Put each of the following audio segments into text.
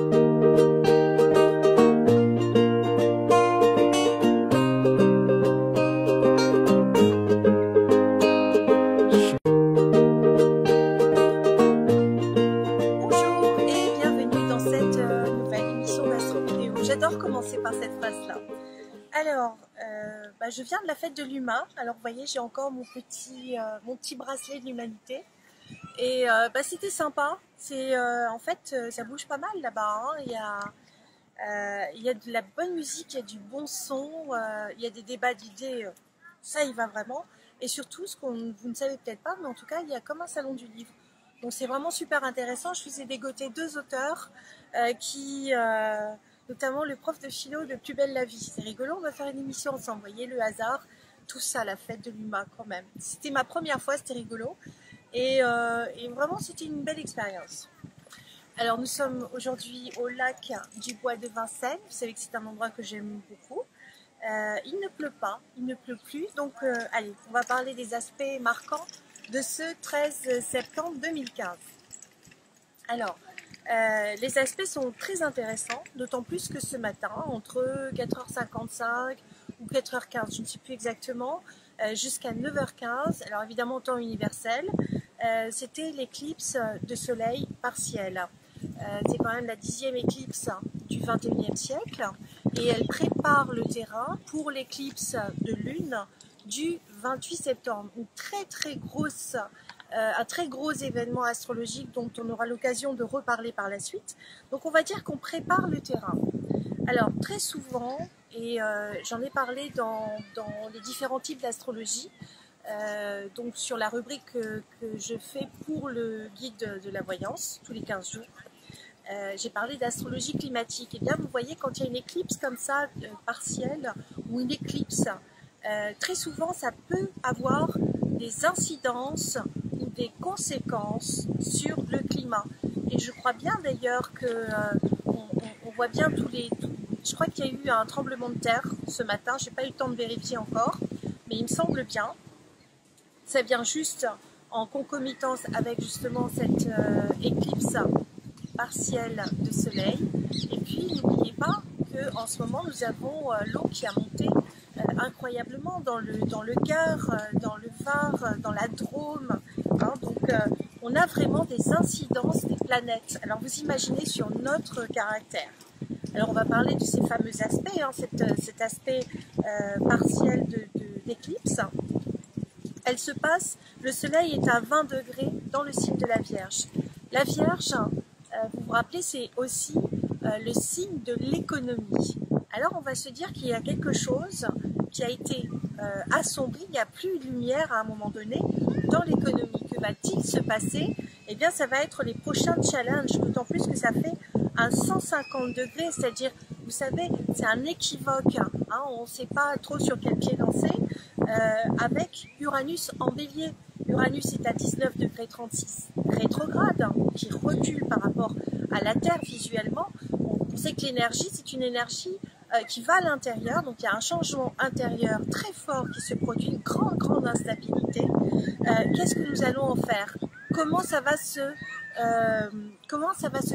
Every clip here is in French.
Bonjour et bienvenue dans cette nouvelle émission d'Astro Vidéo. J'adore commencer par cette phrase-là. Alors, je viens de la fête de l'Humain. Alors, vous voyez, j'ai encore mon petit bracelet de l'humanité. Et c'était sympa. En fait, ça bouge pas mal là-bas, hein. Il y a de la bonne musique, il y a du bon son, il y a des débats d'idées. Ça y va vraiment. Et surtout, vous ne savez peut-être pas, mais en tout cas, il y a comme un salon du livre. Donc c'est vraiment super intéressant. Je vous ai dégoté deux auteurs notamment le prof de philo de Plus belle la vie. C'est rigolo, on va faire une émission ensemble. Vous voyez le hasard, tout ça, la fête de l'Humain quand même. C'était ma première fois, c'était rigolo. Et vraiment, c'était une belle expérience. Alors nous sommes aujourd'hui au lac du Bois de Vincennes. Vous savez que c'est un endroit que j'aime beaucoup. Il ne pleut pas, il ne pleut plus. Donc allez, on va parler des aspects marquants de ce 13 septembre 2015. Alors, les aspects sont très intéressants, d'autant plus que ce matin, entre 4h55 ou 4h15, je ne sais plus exactement, jusqu'à 9h15, alors évidemment temps universel, c'était l'éclipse de soleil partielle. C'est quand même la 10e éclipse du 21e siècle et elle prépare le terrain pour l'éclipse de lune du 28 septembre. Une un très gros événement astrologique dont on aura l'occasion de reparler par la suite. Donc on va dire qu'on prépare le terrain. Alors très souvent, et j'en ai parlé dans les différents types d'astrologie, donc sur la rubrique que je fais pour le guide de la voyance, tous les 15 jours, j'ai parlé d'astrologie climatique. Et bien vous voyez, quand il y a une éclipse comme ça, partielle, ou une éclipse, très souvent ça peut avoir des incidences ou des conséquences sur le climat. Et je crois bien d'ailleurs que on voit bien je crois qu'il y a eu un tremblement de terre ce matin, je n'ai pas eu le temps de vérifier encore, mais il me semble bien. Ça vient juste en concomitance avec justement cette éclipse partielle de soleil. Et puis n'oubliez pas qu'en ce moment nous avons l'eau qui a monté incroyablement dans le Gard, dans le Var, dans la Drôme, hein, donc on a vraiment des incidences des planètes. Alors vous imaginez sur notre caractère. Alors on va parler de ces fameux aspects, hein, cet aspect partiel d'éclipse. Elle se passe, le soleil est à 20 degrés dans le signe de la Vierge. La Vierge, vous vous rappelez, c'est aussi le signe de l'économie. Alors on va se dire qu'il y a quelque chose qui a été assombri, il n'y a plus de lumière à un moment donné dans l'économie. Que va-t-il se passer? Eh bien ça va être les prochains challenges, d'autant plus que ça fait un 150 degrés, c'est-à-dire, vous savez, c'est un équivoque, hein, on ne sait pas trop sur quel pied danser, avec Uranus en bélier. Uranus est à 19 degrés 36 rétrograde, hein, qui recule par rapport à la Terre visuellement. On sait que l'énergie, c'est une énergie qui va à l'intérieur, donc il y a un changement intérieur très fort qui se produit, une grande instabilité. Qu'est-ce que nous allons en faire? Comment ça va se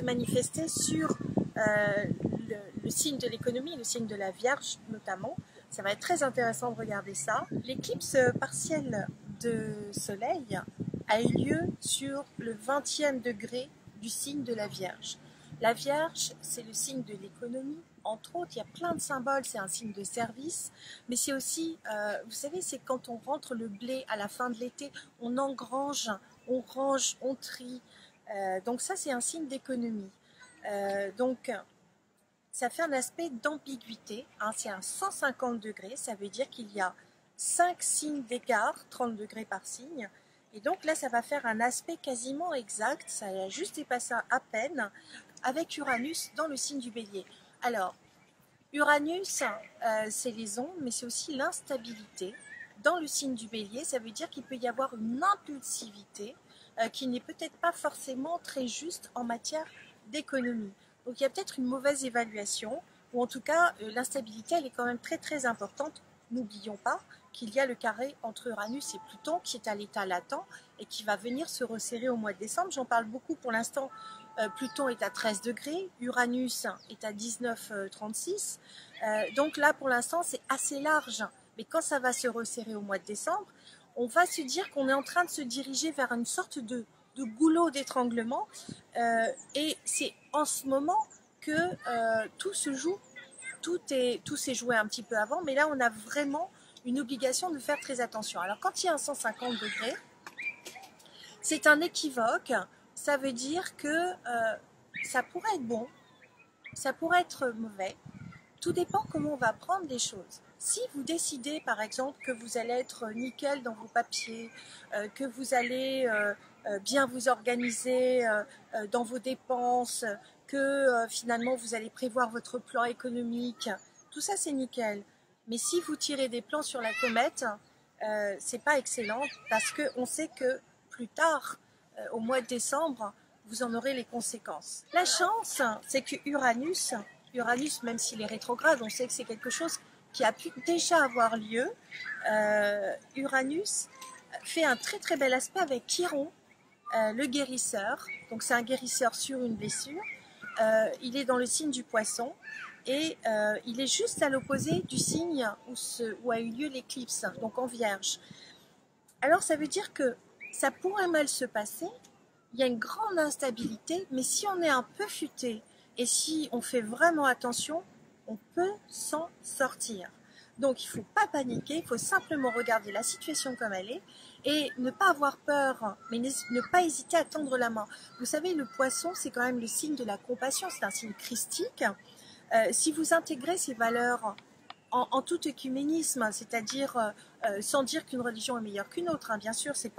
manifester sur le signe de l'économie, le signe de la Vierge notamment? Ça va être très intéressant de regarder ça. L'éclipse partielle de soleil a eu lieu sur le 20e degré du signe de la Vierge. La Vierge, c'est le signe de l'économie. Entre autres, il y a plein de symboles, c'est un signe de service, mais c'est aussi, vous savez, c'est quand on rentre le blé à la fin de l'été, on engrange, on range, on trie. Donc ça, c'est un signe d'économie. Donc, ça fait un aspect d'ambiguïté, hein, c'est un 150 degrés, ça veut dire qu'il y a 5 signes d'écart, 30 degrés par signe. Et donc là, ça va faire un aspect quasiment exact, ça a juste dépassé à peine, avec Uranus dans le signe du Bélier. Alors, Uranus, c'est les ondes, mais c'est aussi l'instabilité. Dans le signe du Bélier, ça veut dire qu'il peut y avoir une impulsivité qui n'est peut-être pas forcément très juste en matière d'économie. Donc il y a peut-être une mauvaise évaluation, ou en tout cas l'instabilité elle est quand même très importante n'oublions pas qu'il y a le carré entre Uranus et Pluton qui est à l'état latent et qui va venir se resserrer au mois de décembre. J'en parle beaucoup pour l'instant. Pluton est à 13 degrés, Uranus est à 19,36. Donc là, pour l'instant, c'est assez large. Mais quand ça va se resserrer au mois de décembre, on va se dire qu'on est en train de se diriger vers une sorte de goulot d'étranglement. Et c'est en ce moment que tout se joue. Tout s'est joué un petit peu avant, mais là, on a vraiment une obligation de faire très attention. Alors, quand il y a un 150 degrés, c'est un équivoque. Ça veut dire que ça pourrait être bon, ça pourrait être mauvais. Tout dépend comment on va prendre les choses. Si vous décidez, par exemple, que vous allez être nickel dans vos papiers, que vous allez bien vous organiser dans vos dépenses, que finalement vous allez prévoir votre plan économique, tout ça c'est nickel. Mais si vous tirez des plans sur la comète, c'est pas excellent parce qu'on sait que plus tard, au mois de décembre, vous en aurez les conséquences. La chance, c'est que Uranus, même s'il est rétrograde, on sait que c'est quelque chose qui a pu déjà avoir lieu. Uranus fait un très très bel aspect avec Chiron, le guérisseur. Donc c'est un guérisseur sur une blessure. Il est dans le signe du Poisson et il est juste à l'opposé du signe où a eu lieu l'éclipse, donc en Vierge. Alors ça veut dire que ça pourrait mal se passer, il y a une grande instabilité, mais si on est un peu futé et si on fait vraiment attention, on peut s'en sortir. Donc il ne faut pas paniquer, il faut simplement regarder la situation comme elle est et ne pas avoir peur, mais ne pas hésiter à tendre la main. Vous savez, le Poisson, c'est quand même le signe de la compassion, c'est un signe christique. Si vous intégrez ces valeurs en tout œcuménisme, c'est-à-dire sans dire qu'une religion est meilleure qu'une autre, hein, bien sûr, c'est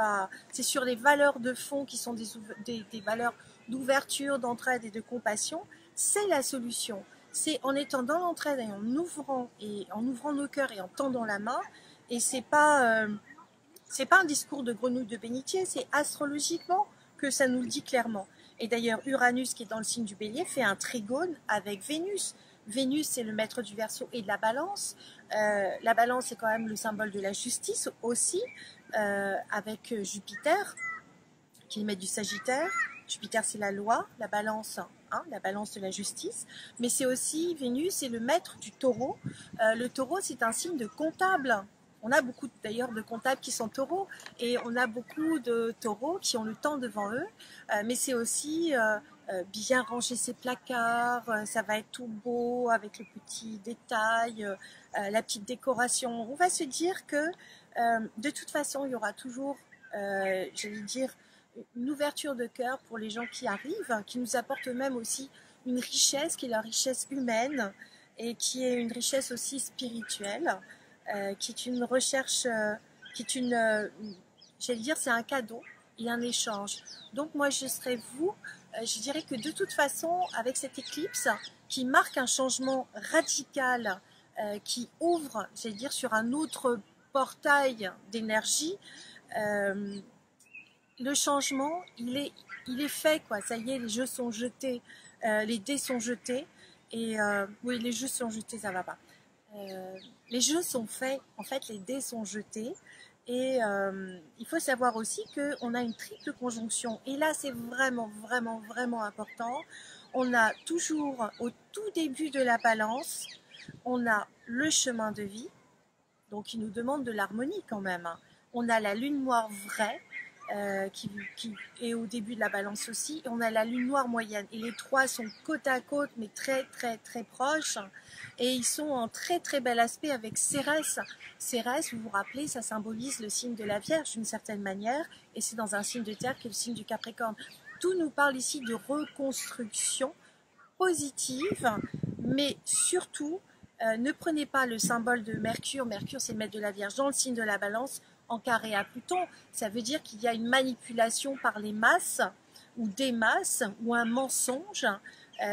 sur les valeurs de fond qui sont des valeurs d'ouverture, d'entraide et de compassion, c'est la solution. C'est en étant dans l'entraide et en ouvrant nos cœurs et en tendant la main, et c'est pas un discours de grenouille de bénitier, c'est astrologiquement que ça nous le dit clairement. Et d'ailleurs, Uranus, qui est dans le signe du Bélier, fait un trigone avec Vénus. Vénus, c'est le maître du Verseau et de la Balance. La Balance est quand même le symbole de la justice aussi, avec Jupiter, qui est le maître du Sagittaire. Jupiter, c'est la loi, la Balance, hein, la Balance de la justice. Mais c'est aussi Vénus, c'est le maître du Taureau. Le Taureau, c'est un signe de comptable. On a beaucoup d'ailleurs de comptables qui sont taureaux et on a beaucoup de taureaux qui ont le temps devant eux, mais c'est aussi bien ranger ses placards, ça va être tout beau avec le petit détail, la petite décoration. On va se dire que de toute façon il y aura toujours, j'allais dire, une ouverture de cœur pour les gens qui arrivent, qui nous apportent eux-mêmes aussi une richesse qui est la richesse humaine et qui est une richesse aussi spirituelle. Qui est une recherche, j'allais dire, c'est un cadeau et un échange. Donc moi, je dirais que de toute façon, avec cette éclipse qui marque un changement radical, qui ouvre, j'allais dire, sur un autre portail d'énergie, le changement, il est fait, quoi. Ça y est, les jeux sont jetés, les dés sont jetés, et oui, les jeux sont jetés, ça va pas. Les jeux sont faits, en fait les dés sont jetés et il faut savoir aussi qu'on a une triple conjonction et là c'est vraiment important. On a toujours au tout début de la Balance, on a le chemin de vie, donc il nous demande de l'harmonie quand même. On a la lune noire vraie qui est au début de la Balance aussi, et on a la lune noire moyenne et les trois sont côte à côte mais très proches et ils sont en très bel aspect avec Cérès. Cérès, vous vous rappelez, ça symbolise le signe de la Vierge d'une certaine manière et c'est dans un signe de terre qui est le signe du Capricorne. Tout nous parle ici de reconstruction positive, mais surtout ne prenez pas le symbole de Mercure. Mercure, c'est le maître de la Vierge dans le signe de la Balance en carré à Pluton. Ça veut dire qu'il y a une manipulation par les masses ou des masses ou un mensonge.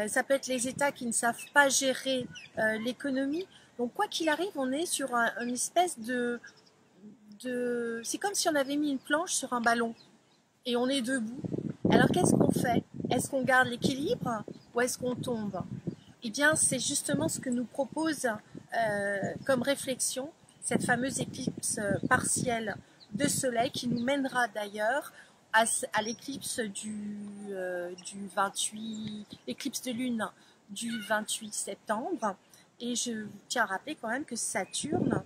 Ça peut être les États qui ne savent pas gérer l'économie. Donc quoi qu'il arrive, on est sur une espèce de... C'est comme si on avait mis une planche sur un ballon et on est debout. Alors qu'est-ce qu'on fait? Est-ce qu'on garde l'équilibre ou est-ce qu'on tombe? Eh bien, c'est justement ce que nous propose comme réflexion cette fameuse éclipse partielle de soleil qui nous mènera d'ailleurs à l'éclipse du 28, l'éclipse de lune du 28 septembre. Et je tiens à rappeler quand même que Saturne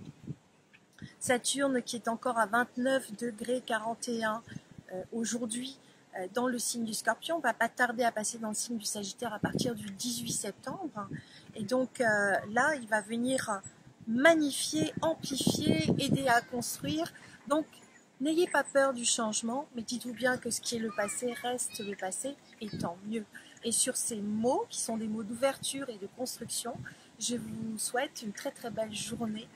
qui est encore à 29 degrés 41 aujourd'hui dans le signe du Scorpion, va pas tarder à passer dans le signe du Sagittaire à partir du 18 septembre. Et donc là, il va venir magnifier, amplifier, aider à construire. Donc, n'ayez pas peur du changement, mais dites-vous bien que ce qui est le passé reste le passé, et tant mieux. Et sur ces mots, qui sont des mots d'ouverture et de construction, je vous souhaite une très très belle journée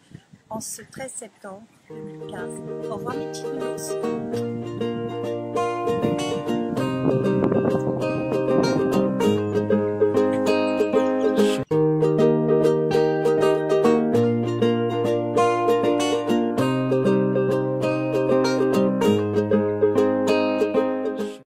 en ce 13 septembre 2015. Au revoir mes petits nounours.